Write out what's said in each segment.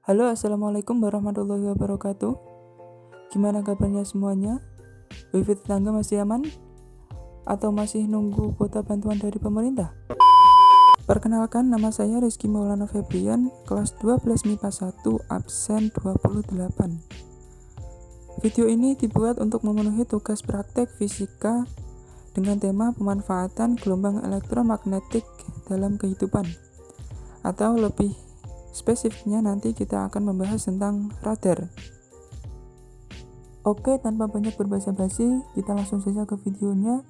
Halo, assalamualaikum warahmatullahi wabarakatuh. Gimana kabarnya semuanya? Wifi tetangga masih aman? Atau masih nunggu kuota bantuan dari pemerintah? Perkenalkan, nama saya Rizky Maulana Febrian, kelas 12 MIPA 1, absen 28. Video ini dibuat untuk memenuhi tugas praktek fisika dengan tema pemanfaatan gelombang elektromagnetik dalam kehidupan. Atau lebih spesifiknya nanti kita akan membahas tentang radar. Oke, tanpa banyak berbasa-basi, kita langsung saja ke videonya.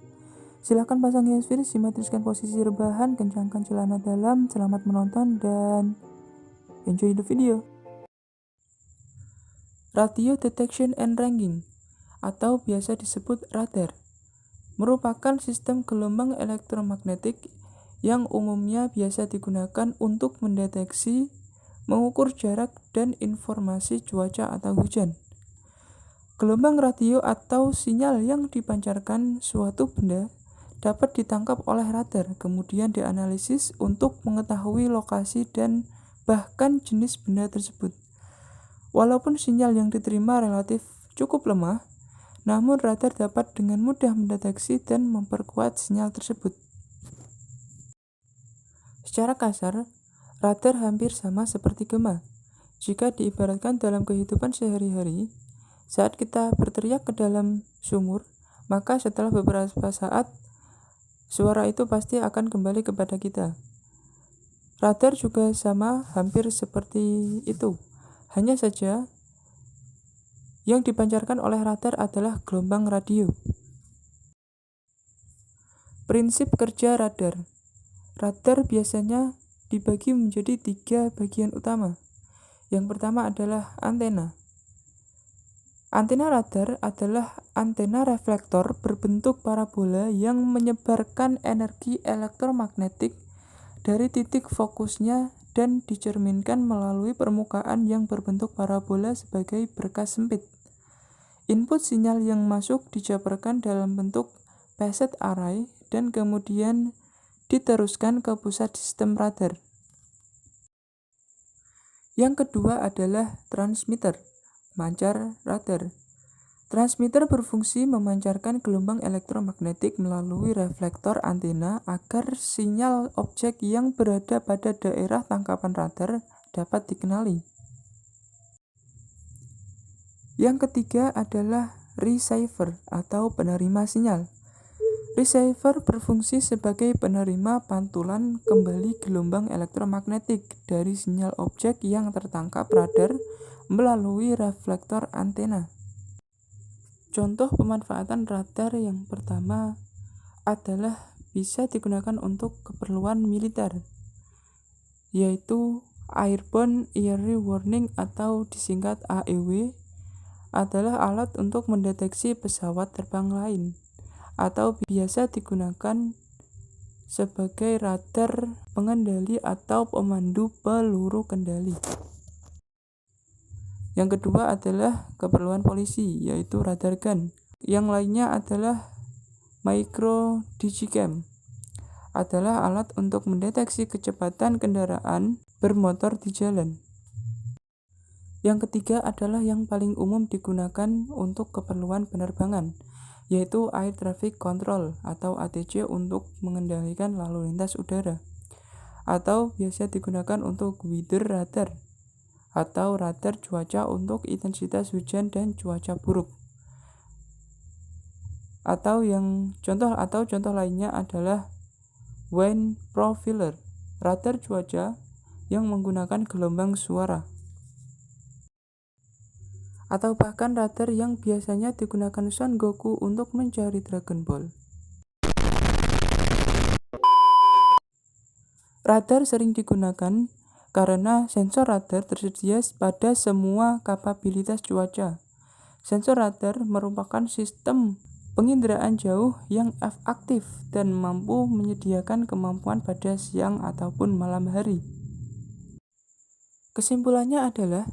Silahkan pasang handsfree, simetriskan posisi rebahan, kencangkan celana dalam. Selamat menonton dan enjoy the video. Radio Detection and Ranging atau biasa disebut radar merupakan sistem gelombang elektromagnetik yang umumnya biasa digunakan untuk mendeteksi, mengukur jarak dan informasi cuaca atau hujan. Gelombang radio atau sinyal yang dipancarkan suatu benda dapat ditangkap oleh radar, kemudian dianalisis untuk mengetahui lokasi dan bahkan jenis benda tersebut. Walaupun sinyal yang diterima relatif cukup lemah, namun radar dapat dengan mudah mendeteksi dan memperkuat sinyal tersebut. Secara kasar, radar hampir sama seperti gema. Jika diibaratkan dalam kehidupan sehari-hari, saat kita berteriak ke dalam sumur, maka setelah beberapa saat, suara itu pasti akan kembali kepada kita. Radar juga sama, hampir seperti itu. Hanya saja, yang dipancarkan oleh radar adalah gelombang radio. Prinsip kerja radar. Radar biasanya dibagi menjadi 3 bagian utama. Yang pertama adalah antena. Antena radar adalah antena reflektor berbentuk parabola yang menyebarkan energi elektromagnetik dari titik fokusnya dan dicerminkan melalui permukaan yang berbentuk parabola sebagai berkas sempit. Input sinyal yang masuk dijabarkan dalam bentuk phased array dan kemudian diteruskan ke pusat sistem radar. Yang kedua adalah transmitter, pemancar radar. Transmitter berfungsi memancarkan gelombang elektromagnetik melalui reflektor antena agar sinyal objek yang berada pada daerah tangkapan radar dapat dikenali. Yang ketiga adalah receiver atau penerima sinyal. Receiver berfungsi sebagai penerima pantulan kembali gelombang elektromagnetik dari sinyal objek yang tertangkap radar melalui reflektor antena. Contoh pemanfaatan radar yang pertama adalah bisa digunakan untuk keperluan militer, yaitu Airborne Early Warning atau disingkat AEW, adalah alat untuk mendeteksi pesawat terbang lain, atau biasa digunakan sebagai radar pengendali atau pemandu peluru kendali. Yang kedua adalah keperluan polisi, yaitu radar gun. Yang lainnya adalah micro digicam, adalah alat untuk mendeteksi kecepatan kendaraan bermotor di jalan. Yang ketiga adalah yang paling umum digunakan untuk keperluan penerbangan, yaitu Air Traffic Control atau ATC untuk mengendalikan lalu lintas udara, atau biasa digunakan untuk weather radar atau radar cuaca untuk intensitas hujan dan cuaca buruk. Atau contoh lainnya adalah wind profiler, radar cuaca yang menggunakan gelombang suara. Atau bahkan radar yang biasanya digunakan Son Goku untuk mencari Dragon Ball. Radar sering digunakan karena sensor radar tersedia pada semua kapabilitas cuaca. Sensor radar merupakan sistem penginderaan jauh yang aktif dan mampu menyediakan kemampuan pada siang ataupun malam hari. Kesimpulannya adalah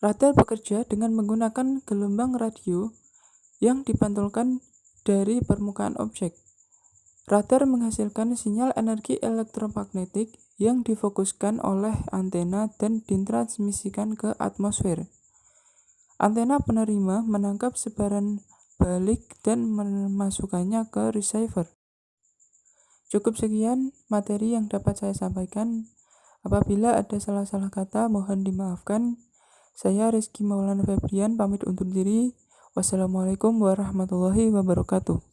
radar bekerja dengan menggunakan gelombang radio yang dipantulkan dari permukaan objek. Radar menghasilkan sinyal energi elektromagnetik yang difokuskan oleh antena dan ditransmisikan ke atmosfer. Antena penerima menangkap sebaran balik dan memasukkannya ke receiver. Cukup sekian materi yang dapat saya sampaikan. Apabila ada salah-salah kata, mohon dimaafkan. Saya Rizky Maulana Febrian pamit undur diri. Wassalamualaikum warahmatullahi wabarakatuh.